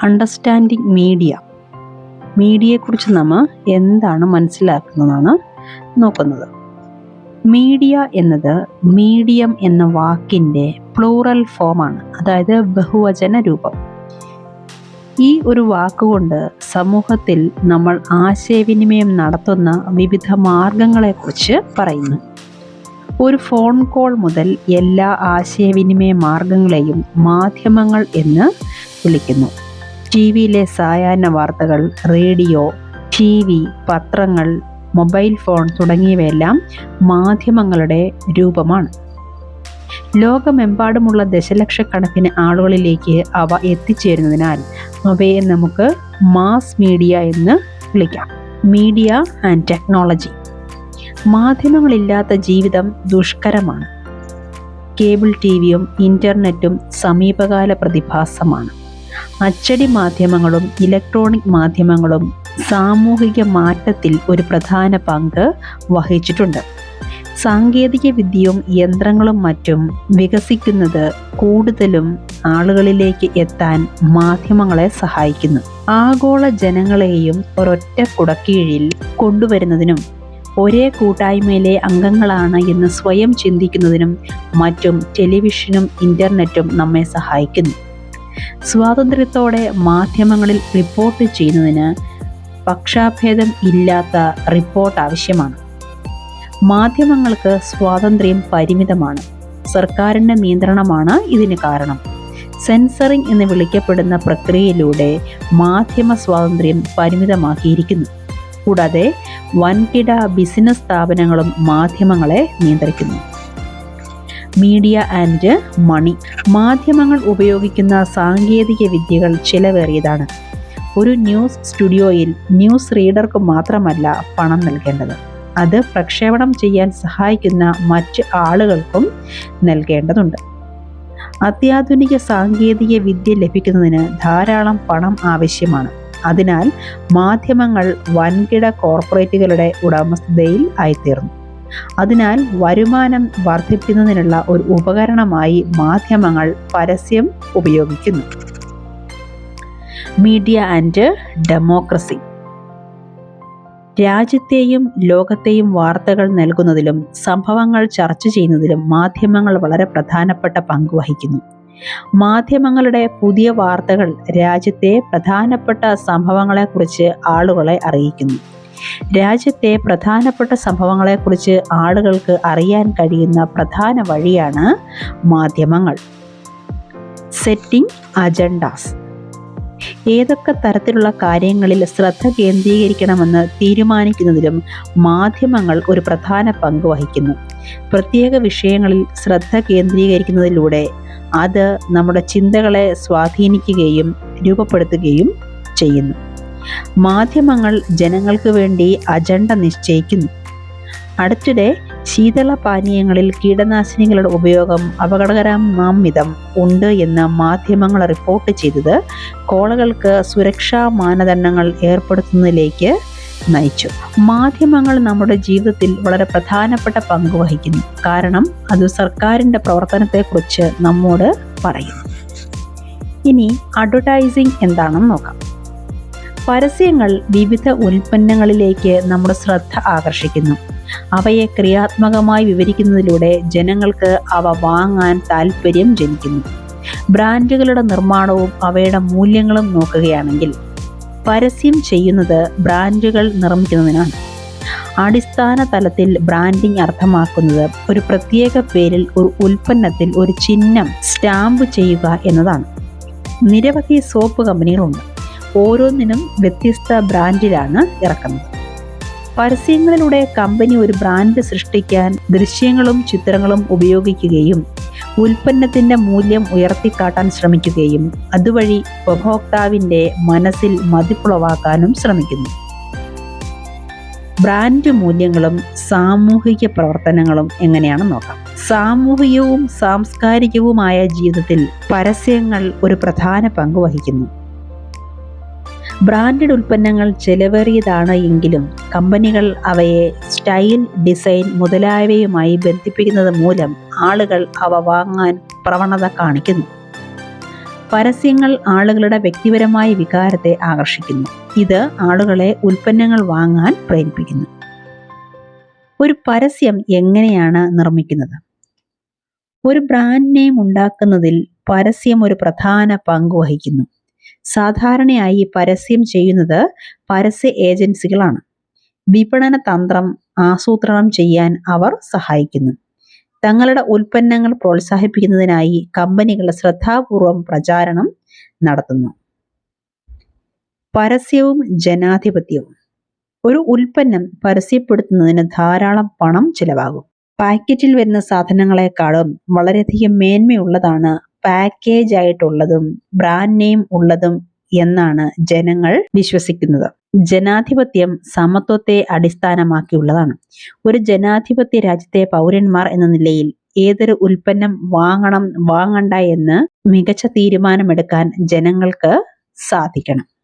Understanding മീഡിയയെക്കുറിച്ച് നമ്മൾ എന്താണ് മനസ്സിലാക്കുന്നതാണ് നോക്കുന്നത്. മീഡിയ എന്നത് മീഡിയം എന്ന വാക്കിൻ്റെ പ്ലൂറൽ ഫോമാണ്, അതായത് ബഹുവചന രൂപം. ഈ ഒരു വാക്കുകൊണ്ട് സമൂഹത്തിൽ നമ്മൾ ആശയവിനിമയം നടത്തുന്ന വിവിധ മാർഗങ്ങളെക്കുറിച്ച് പറയുന്നു. ഒരു ഫോൺ കോൾ മുതൽ എല്ലാ ആശയവിനിമയ മാർഗങ്ങളെയും മാധ്യമങ്ങൾ എന്ന് വിളിക്കുന്നു. ടിവിയിലെ സായാഹ്ന വാർത്തകൾ, റേഡിയോ, TV, പത്രങ്ങൾ, മൊബൈൽ ഫോൺ തുടങ്ങിയവയെല്ലാം മാധ്യമങ്ങളുടെ രൂപമാണ്. ലോകമെമ്പാടുമുള്ള ദശലക്ഷക്കണക്കിന് ആളുകളിലേക്ക് അവ എത്തിച്ചേരുന്നതിനാൽ അവയെ നമുക്ക് മാസ് മീഡിയ എന്ന് വിളിക്കാം. Media and technology. മാധ്യമങ്ങളില്ലാത്ത ജീവിതം ദുഷ്കരമാണ്. കേബിൾ TVയും ഇൻ്റർനെറ്റും സമീപകാല പ്രതിഭാസമാണ്. അച്ചടി മാധ്യമങ്ങളും ഇലക്ട്രോണിക് മാധ്യമങ്ങളും സാമൂഹിക മാറ്റത്തിൽ ഒരു പ്രധാന പങ്ക് വഹിച്ചിട്ടുണ്ട്. സാങ്കേതിക വിദ്യയും യന്ത്രങ്ങളും മറ്റും വികസിക്കുന്നത് കൂടുതലും ആളുകളിലേക്ക് എത്താൻ മാധ്യമങ്ങളെ സഹായിക്കുന്നു. ആഗോള ജനങ്ങളെയും ഒരൊറ്റ കുടക്കീഴിൽ കൊണ്ടുവരുന്നതിനും ഒരേ കൂട്ടായ്മയിലെ അംഗങ്ങളാണ് എന്ന് സ്വയം ചിന്തിക്കുന്നതിനും മറ്റും ടെലിവിഷനും ഇൻ്റർനെറ്റും നമ്മെ സഹായിക്കുന്നു. സ്വാതന്ത്ര്യത്തോടെ മാധ്യമങ്ങളിൽ റിപ്പോർട്ട് ചെയ്യുന്നതിന് പക്ഷാഭേദം ഇല്ലാത്ത റിപ്പോർട്ട് ആവശ്യമാണ്. മാധ്യമങ്ങൾക്ക് സ്വാതന്ത്ര്യം പരിമിതമാണ്. സർക്കാരിൻ്റെ നിയന്ത്രണമാണ് ഇതിന് കാരണം. സെൻസറിംഗ് എന്ന് വിളിക്കപ്പെടുന്ന പ്രക്രിയയിലൂടെ മാധ്യമ സ്വാതന്ത്ര്യം പരിമിതമാക്കിയിരിക്കുന്നു. കൂടാതെ വൻകിട ബിസിനസ് സ്ഥാപനങ്ങളും മാധ്യമങ്ങളെ നിയന്ത്രിക്കുന്നു. Media and money. മാധ്യമങ്ങൾ ഉപയോഗിക്കുന്ന സാങ്കേതിക വിദ്യകൾ ചിലവേറിയതാണ്. ഒരു ന്യൂസ് സ്റ്റുഡിയോയിൽ ന്യൂസ് റീഡർക്ക് മാത്രമല്ല പണം നൽകേണ്ടത്, അത് പ്രക്ഷേപണം ചെയ്യാൻ സഹായിക്കുന്ന മറ്റ് ആളുകൾക്കും നൽകേണ്ടതുണ്ട്. അത്യാധുനിക സാങ്കേതിക വിദ്യ ലഭിക്കുന്നതിന് ധാരാളം പണം ആവശ്യമാണ്. അതിനാൽ മാധ്യമങ്ങൾ വൻകിട കോർപ്പറേറ്റുകളുടെ ഉടമസ്ഥതയിൽ ആയിത്തീർന്നു. അതിനാൽ വരുമാനം വർദ്ധിപ്പിക്കുന്നതിനുള്ള ഒരു ഉപകരണമായി മാധ്യമങ്ങൾ പരസ്യം ഉപയോഗിക്കുന്നു. Media and democracy. രാജ്യത്തെയും ലോകത്തെയും വാർത്തകൾ നൽകുന്നതിലും സംഭവങ്ങൾ ചർച്ച ചെയ്യുന്നതിലും മാധ്യമങ്ങൾ വളരെ പ്രധാനപ്പെട്ട പങ്ക് വഹിക്കുന്നു. മാധ്യമങ്ങളുടെ പുതിയ വാർത്തകൾ രാജ്യത്തെ പ്രധാനപ്പെട്ട സംഭവങ്ങളെക്കുറിച്ച് ആളുകളെ അറിയിക്കുന്നു. രാജ്യത്തെ പ്രധാനപ്പെട്ട സംഭവങ്ങളെക്കുറിച്ച് ആളുകൾക്ക് അറിയാൻ കഴിയുന്ന പ്രധാന വഴിയാണ് മാധ്യമങ്ങൾ. Setting agendas. ഏതൊക്കെ തരത്തിലുള്ള കാര്യങ്ങളിൽ ശ്രദ്ധ കേന്ദ്രീകരിക്കണമെന്ന് തീരുമാനിക്കുന്നതിലും മാധ്യമങ്ങൾ ഒരു പ്രധാന പങ്ക് വഹിക്കുന്നു. പ്രത്യേക വിഷയങ്ങളിൽ ശ്രദ്ധ കേന്ദ്രീകരിക്കുന്നതിലൂടെ അത് നമ്മുടെ ചിന്തകളെ സ്വാധീനിക്കുകയും രൂപപ്പെടുത്തുകയും ചെയ്യുന്നു. മാധ്യമങ്ങൾ ജനങ്ങൾക്ക് വേണ്ടി അജണ്ട നിശ്ചയിക്കുന്നു. അടുത്തിടെ ശീതള പാനീയങ്ങളിൽ കീടനാശിനികളുടെ ഉപയോഗം അപകടകരമാം വിധം ഉണ്ട് എന്ന് മാധ്യമങ്ങൾ റിപ്പോർട്ട് ചെയ്തത് കോളകൾക്ക് സുരക്ഷാ മാനദണ്ഡങ്ങൾ ഏർപ്പെടുത്തുന്നതിലേക്ക് നയിച്ചു. മാധ്യമങ്ങൾ നമ്മുടെ ജീവിതത്തിൽ വളരെ പ്രധാനപ്പെട്ട പങ്ക് വഹിക്കുന്നു, കാരണം അത് സർക്കാരിൻ്റെ പ്രവർത്തനത്തെക്കുറിച്ച് നമ്മോട് പറയുന്നു. ഇനി അഡ്വർടൈസിംഗ് എന്താണെന്ന് നോക്കാം. പരസ്യങ്ങൾ വിവിധ ഉൽപ്പന്നങ്ങളിലേക്ക് നമ്മുടെ ശ്രദ്ധ ആകർഷിക്കുന്നു. അവയെ ക്രിയാത്മകമായി വിവരിക്കുന്നതിലൂടെ ജനങ്ങൾക്ക് അവ വാങ്ങാൻ താൽപ്പര്യം ജനിക്കുന്നു. ബ്രാൻഡുകളുടെ നിർമ്മാണവും അവയുടെ മൂല്യങ്ങളും നോക്കുകയാണെങ്കിൽ പരസ്യം ചെയ്യുന്നത് ബ്രാൻഡുകൾ നിർമ്മിക്കുന്നതിനാണ്. അടിസ്ഥാന തലത്തിൽ ബ്രാൻഡിംഗ് അർത്ഥമാക്കുന്നത് ഒരു പ്രത്യേക പേരിൽ ഒരു ഉൽപ്പന്നത്തിൽ ഒരു ചിഹ്നം സ്റ്റാമ്പ് ചെയ്യുക എന്നതാണ്. നിരവധി സോപ്പ് കമ്പനികളുണ്ട്. ഓരോന്നിനും വ്യത്യസ്ത ബ്രാൻഡിലാണ് ഇറക്കുന്നത്. പരസ്യങ്ങളിലൂടെ കമ്പനി ഒരു ബ്രാൻഡ് സൃഷ്ടിക്കാൻ ദൃശ്യങ്ങളും ചിത്രങ്ങളും ഉപയോഗിക്കുകയും ഉൽപ്പന്നത്തിൻ്റെ മൂല്യം ഉയർത്തിക്കാട്ടാൻ ശ്രമിക്കുകയും അതുവഴി ഉപഭോക്താവിൻ്റെ മനസ്സിൽ മതിപ്പുളവാക്കാനും ശ്രമിക്കുന്നു. ബ്രാൻഡ് മൂല്യങ്ങളും സാമൂഹിക പ്രവർത്തനങ്ങളും എങ്ങനെയാണെന്ന് നോക്കാം. സാമൂഹികവും സാംസ്കാരികവുമായ ജീവിതത്തിൽ പരസ്യങ്ങൾ ഒരു പ്രധാന പങ്ക് വഹിക്കുന്നു. ബ്രാൻഡഡ് ഉൽപ്പന്നങ്ങൾ ചെലവേറിയതാണ് എങ്കിലും കമ്പനികൾ അവയെ സ്റ്റൈൽ, ഡിസൈൻ മുതലായവയുമായി ബന്ധിപ്പിക്കുന്നത് മൂലം ആളുകൾ അവ വാങ്ങാൻ പ്രവണത കാണിക്കുന്നു. പരസ്യങ്ങൾ ആളുകളുടെ വ്യക്തിപരമായ വികാരത്തെ ആകർഷിക്കുന്നു. ഇത് ആളുകളെ ഉൽപ്പന്നങ്ങൾ വാങ്ങാൻ പ്രേരിപ്പിക്കുന്നു. ഒരു പരസ്യം എങ്ങനെയാണ് നിർമ്മിക്കുന്നത്? ഒരു ബ്രാൻഡ് നെയിം ഉണ്ടാക്കുന്നതിൽ പരസ്യം ഒരു പ്രധാന പങ്ക് വഹിക്കുന്നു. സാധാരണയായി പരസ്യം ചെയ്യുന്നത് പരസ്യ ഏജൻസികളാണ്. വിപണന തന്ത്രം ആസൂത്രണം ചെയ്യാൻ അവർ സഹായിക്കുന്നു. തങ്ങളുടെ ഉൽപ്പന്നങ്ങൾ പ്രോത്സാഹിപ്പിക്കുന്നതിനായി കമ്പനികൾ ശ്രദ്ധാപൂർവം പ്രചാരണം നടത്തുന്നു. പരസ്യവും ജനാധിപത്യവും. ഒരു ഉൽപ്പന്നം പരസ്യപ്പെടുത്തുന്നതിന് ധാരാളം പണം ചിലവാകും. പാക്കറ്റിൽ വരുന്ന സാധനങ്ങളെക്കാളും വളരെയധികം മേന്മയുള്ളതാണ് പാക്കേജ് ആയിട്ടുള്ളതും ബ്രാൻഡ് നെയിം ഉള്ളതും എന്നാണ് ജനങ്ങൾ വിശ്വസിക്കുന്നത്. ജനാധിപത്യം സമത്വത്തെ അടിസ്ഥാനമാക്കിയുള്ളതാണ്. ഒരു ജനാധിപത്യ രാജ്യത്തെ പൗരന്മാർ എന്ന നിലയിൽ ഏതൊരു ഉൽപ്പന്നം വാങ്ങണം വാങ്ങണ്ട എന്ന് മികച്ച തീരുമാനമെടുക്കാൻ ജനങ്ങൾക്ക് സാധിക്കണം.